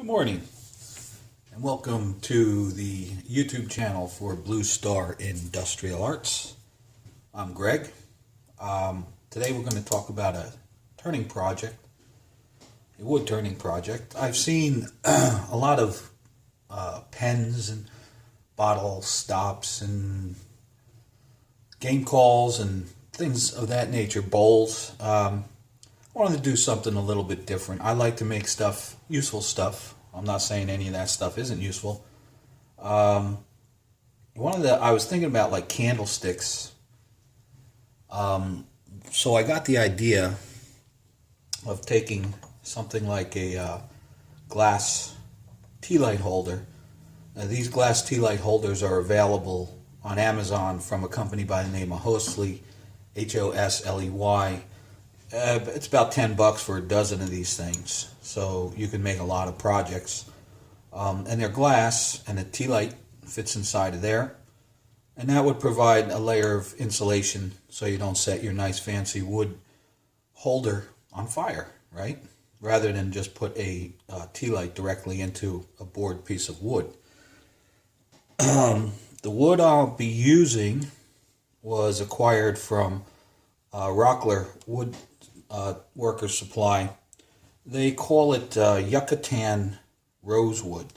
Good morning, and welcome to the YouTube channel for Blue Star Industrial Arts. I'm Greg. Today we're going to talk about a turning project, a wood turning project. I've seen a lot of pens and bottle stops and game calls and things of that nature, bowls. I wanted to do something a little bit different. I like to make stuff, useful stuff. I'm not saying any of that stuff isn't useful. I was thinking about like candlesticks. So I got the idea of taking something like a glass Tealight holder. Now, these glass Tealight holders are available on Amazon from a company by the name of Hosley, Hosley. It's about $10 for a dozen of these things, so you can make a lot of projects. And they're glass, and the Tealight fits inside of there, and that would provide a layer of insulation so you don't set your nice fancy wood holder on fire, right? Rather than just put a Tealight directly into a board piece of wood. The wood I'll be using was acquired from Rockler Wood Workers Supply. They call it Yucatan Rosewood,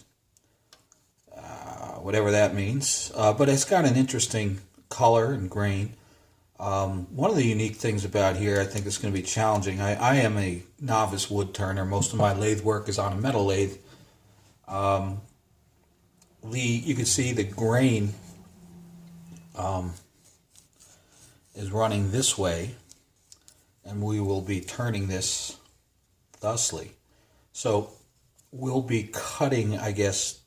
whatever that means, but it's got an interesting color and grain. One of the unique things about here, I think it's going to be challenging. I am a novice wood turner. Most of my lathe work is on a metal lathe. You can see the grain is running this way, and we will be turning this thusly. So we'll be cutting, I guess,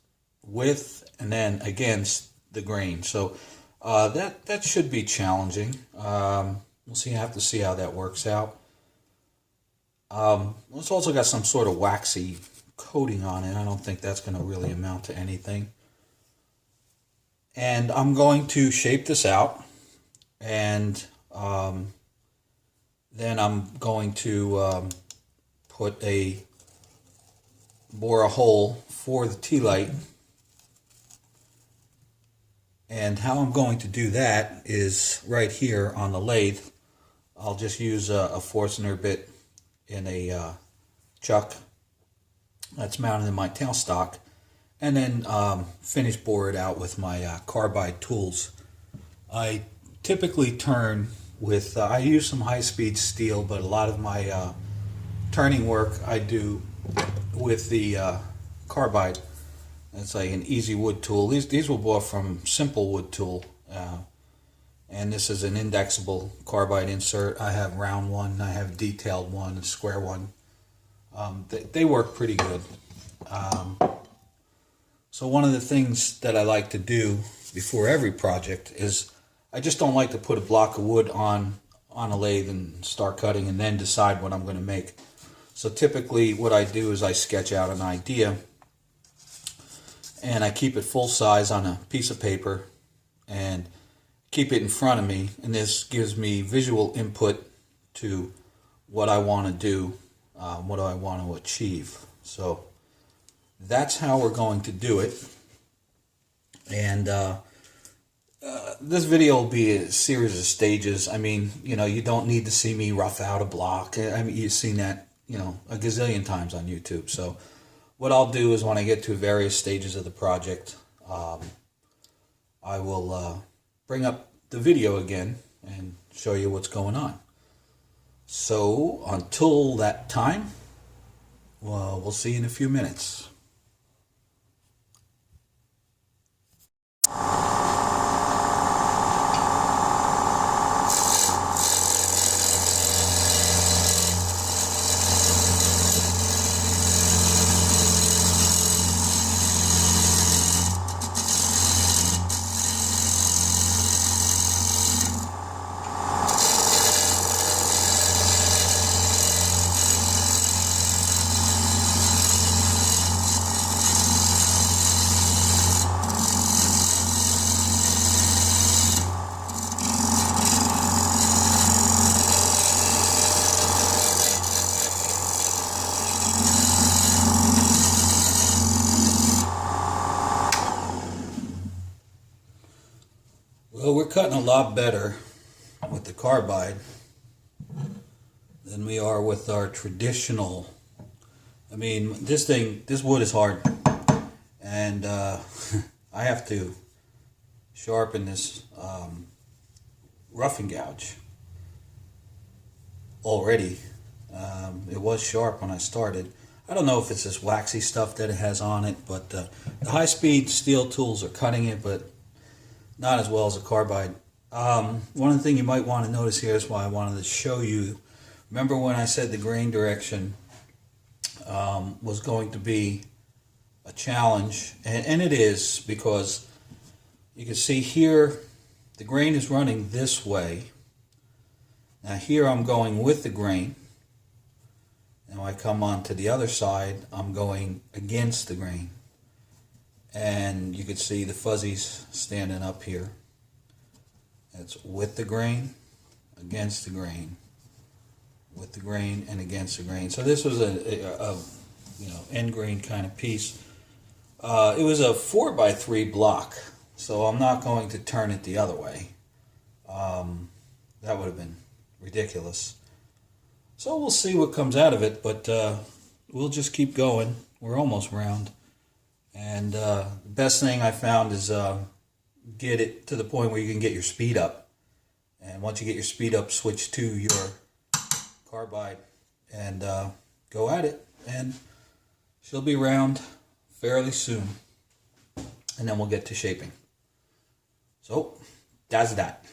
with and then against the grain. So that should be challenging. We'll see. I have to see how that works out. It's also got some sort of waxy coating on it. I don't think that's going to really amount to anything. And I'm going to shape this out, and then I'm going to bore a hole for the Tealight. And how I'm going to do that is right here on the lathe. I'll just use a Forstner bit in a chuck that's mounted in my tailstock, and then finish bore it out with my carbide tools. I typically turn with, I use some high-speed steel, but a lot of my turning work I do with the carbide. It's like an easy wood tool. These were bought from Simple Wood Tool, and this is an indexable carbide insert. I have round one, I have detailed one, a square one. They work pretty good. So one of the things that I like to do before every project is I just don't like to put a block of wood on a lathe and start cutting and then decide what I'm going to make. So typically what I do is I sketch out an idea, and I keep it full size on a piece of paper and keep it in front of me, and this gives me visual input to what I want to do, what I want to achieve. So that's how we're going to do it. And this video will be a series of stages. I mean, you don't need to see me rough out a block. I mean, you've seen that, a gazillion times on YouTube. So what I'll do is when I get to various stages of the project, I will bring up the video again and show you what's going on. So until that time, well, we'll see you in a few minutes. So we're cutting a lot better with the carbide than we are with our traditional. I mean, this wood is hard, and I have to sharpen this rough and gouge already. It was sharp when I started. I don't know if it's this waxy stuff that it has on it, but the high-speed steel tools are cutting it, but not as well as a carbide. One of the things you might want to notice here is why I wanted to show you. Remember when I said the grain direction was going to be a challenge, and it is, because you can see here the grain is running this way. Now here I'm going with the grain. Now I come on to the other side, I'm going against the grain. And you can see the fuzzies standing up here. It's with the grain, against the grain, with the grain, and against the grain. So this was a end grain kind of piece. It was a 4x3 block, so I'm not going to turn it the other way. That would have been ridiculous. So we'll see what comes out of it, but we'll just keep going. We're almost round. And the best thing I found is get it to the point where you can get your speed up. And once you get your speed up, switch to your carbide and go at it. And she'll be round fairly soon. And then we'll get to shaping. So that's that.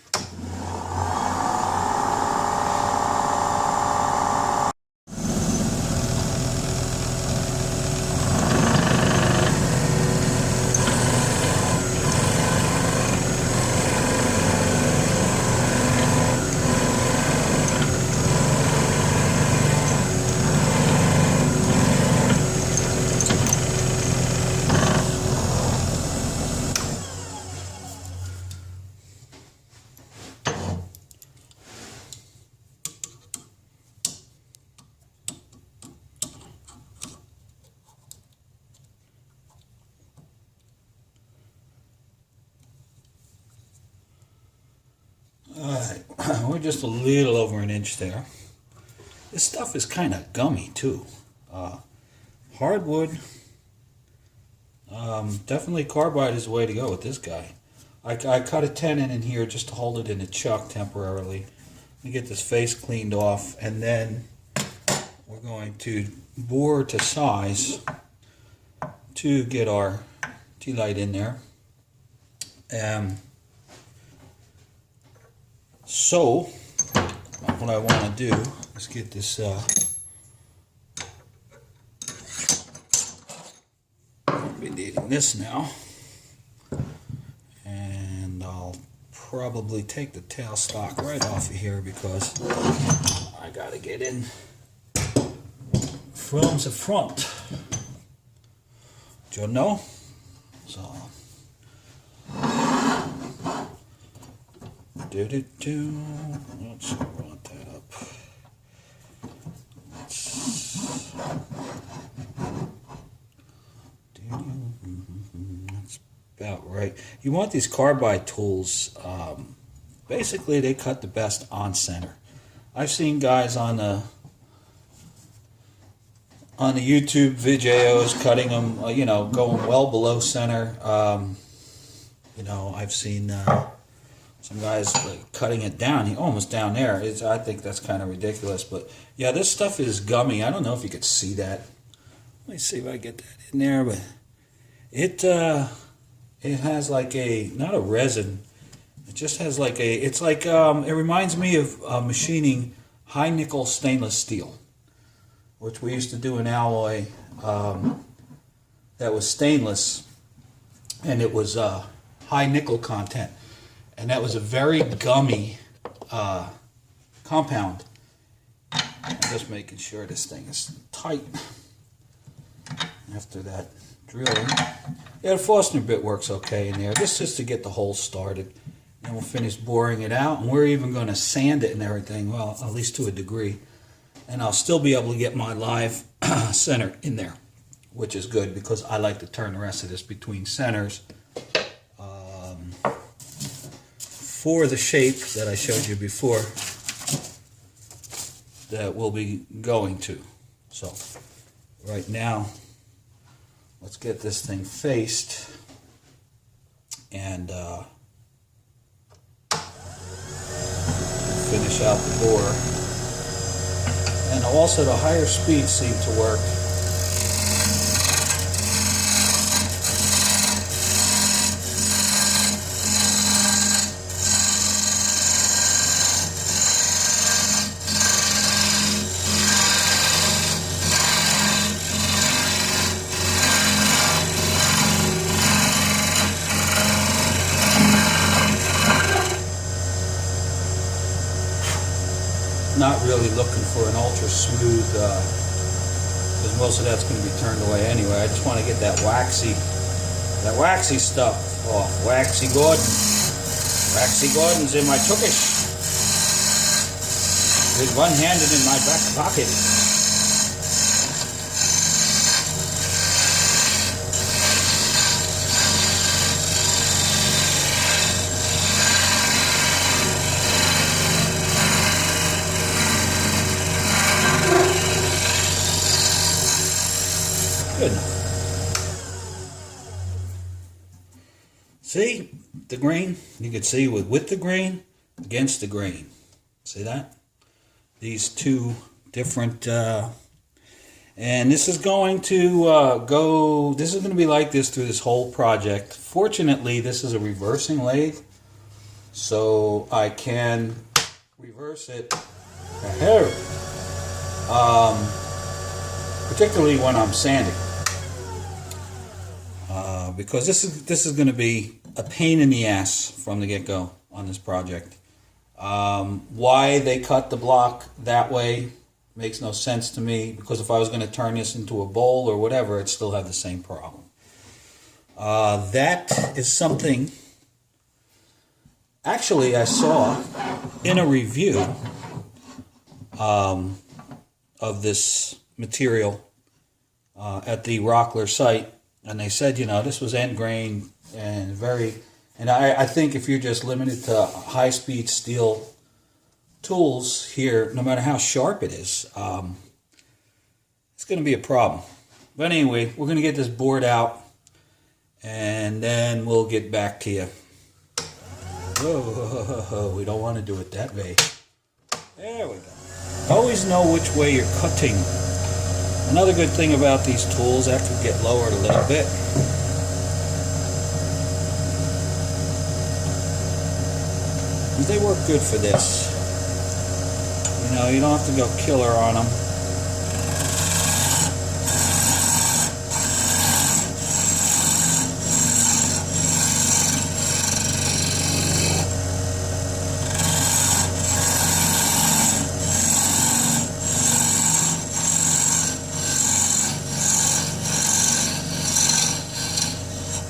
Alright, we're just a little over an inch there. This stuff is kind of gummy too. Hardwood, definitely carbide is the way to go with this guy. I cut a tenon in here just to hold it in a chuck temporarily. Let me get this face cleaned off, and then we're going to bore to size to get our Tealight in there. So, what I want to do is get this I'll be needing this now, and I'll probably take the tailstock right off of here because I got to get in from the front. Do you know? So let's run that up. That's about right. You want these carbide tools, basically they cut the best on center. I've seen guys on the YouTube videos cutting them, going well below center. I've seen some guys cutting it down, almost down there. I think that's kind of ridiculous. But yeah, this stuff is gummy. I don't know if you could see that. Let me see if I get that in there. But it has like not a resin. It just has like it's like, it reminds me of machining high nickel stainless steel, which we used to do an alloy that was stainless, and it was high nickel content. And that was a very gummy compound. I'm just making sure this thing is tight. After that drilling. Yeah, the Forstner bit works okay in there. This is just to get the hole started. Then we'll finish boring it out. And we're even going to sand it and everything. Well, at least to a degree. And I'll still be able to get my live center in there, which is good because I like to turn the rest of this between centers. for the shape that I showed you before that we'll be going to. So right now, let's get this thing faced and finish out the bore. And also the higher speeds seem to work. Not really looking for an ultra smooth, because most of that's going to be turned away anyway. I just want to get that waxy stuff off. Waxy Gordon's in my tookish. With one handed in my back pocket. Good enough. See the grain? You can see with the grain against the grain. See that? These two different, and this is going to this is going to be like this through this whole project. Fortunately, this is a reversing lathe, so I can reverse it. Particularly when I'm sanding. Because this is going to be a pain in the ass from the get-go on this project. Why they cut the block that way makes no sense to me, because if I was going to turn this into a bowl or whatever, it'd still have the same problem. That is something actually I saw in a review of this material at the Rockler site, and they said, you know, this was end grain and I think if you're just limited to high-speed steel tools here, no matter how sharp it is, it's going to be a problem. But anyway, we're going to get this bored out, and then we'll get back to you. Oh, we don't want to do it that way. There we go. Always know which way you're cutting. Another good thing about these tools, after you get lowered a little bit, is they work good for this. You know, you don't have to go killer on them.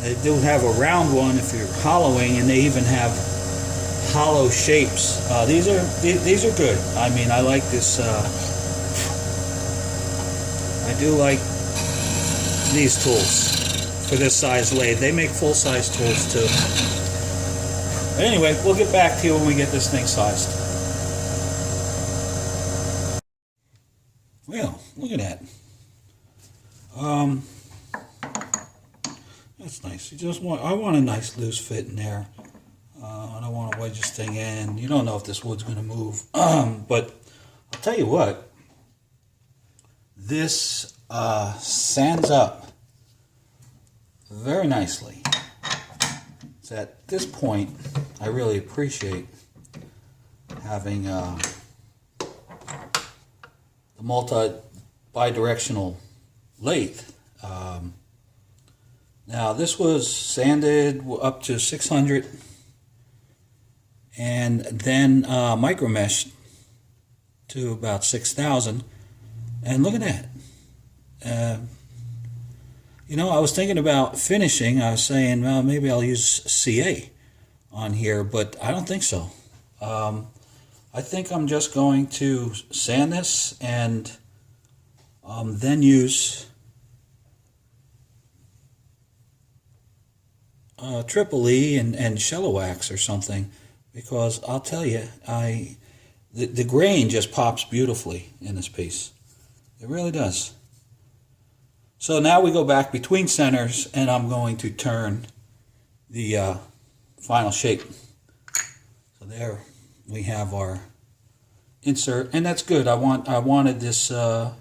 They do have a round one if you're hollowing, and they even have hollow shapes. These are good. I mean, I like this. I do like these tools for this size lathe. They make full-size tools too. But anyway, we'll get back to you when we get this thing sized. Well, look at that. That's nice. I want a nice loose fit in there. I don't want to wedge this thing in. You don't know if this wood's going to move. But I'll tell you what. This sands up very nicely. So at this point, I really appreciate having the multi-bidirectional lathe. Now this was sanded up to 600 and then micromeshed to about 6,000, and look at that. You know, I was thinking about finishing. I was saying, well, maybe I'll use CA on here, but I don't think so. I think I'm just going to sand this and then use Triple E and Shello Wax or something, because I'll tell you, the grain just pops beautifully in this piece. It really does. So now we go back between centers, and I'm going to turn the final shape. So there we have our insert, and that's good. I wanted this a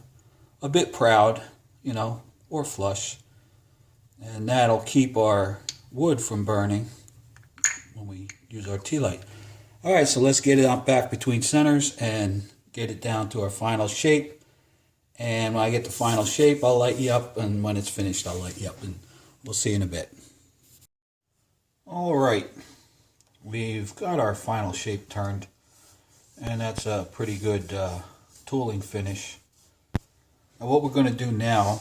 bit proud, you know, or flush, and that'll keep our wood from burning when we use our Tealight. All right, so let's get it up back between centers and get it down to our final shape. And when I get the final shape, I'll light you up, and when it's finished, I'll light you up, and we'll see you in a bit. All right, we've got our final shape turned, and that's a pretty good tooling finish. And what we're going to do now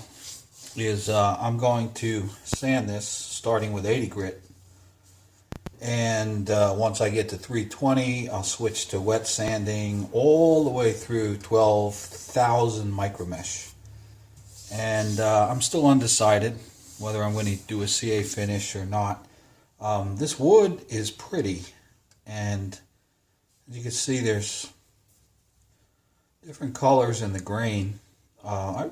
is I'm going to sand this, starting with 80 grit. And once I get to 320, I'll switch to wet sanding all the way through 12,000 micromesh. And I'm still undecided whether I'm going to do a CA finish or not. This wood is pretty, and as you can see, there's different colors in the grain. I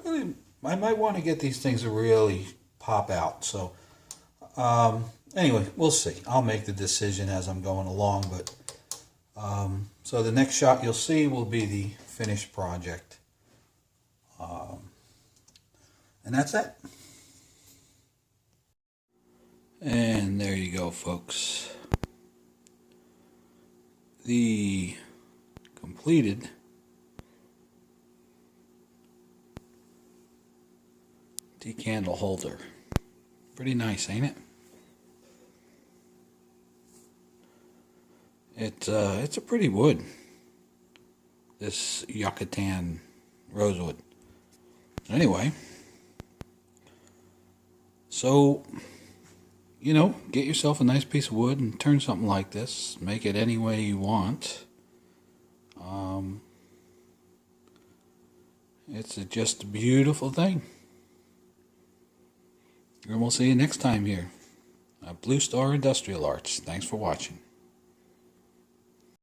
might want to get these things to really pop out. So anyway, we'll see. I'll make the decision as I'm going along. But so the next shot you'll see will be the finished project, and that's it. And there you go, folks. The completed tea candle holder. Pretty nice, ain't it? It's a pretty wood, this Yucatan rosewood. Anyway, so, you know, get yourself a nice piece of wood and turn something like this. Make it any way you want. It's just a beautiful thing. And we'll see you next time here at Blue Star Industrial Arts. Thanks for watching.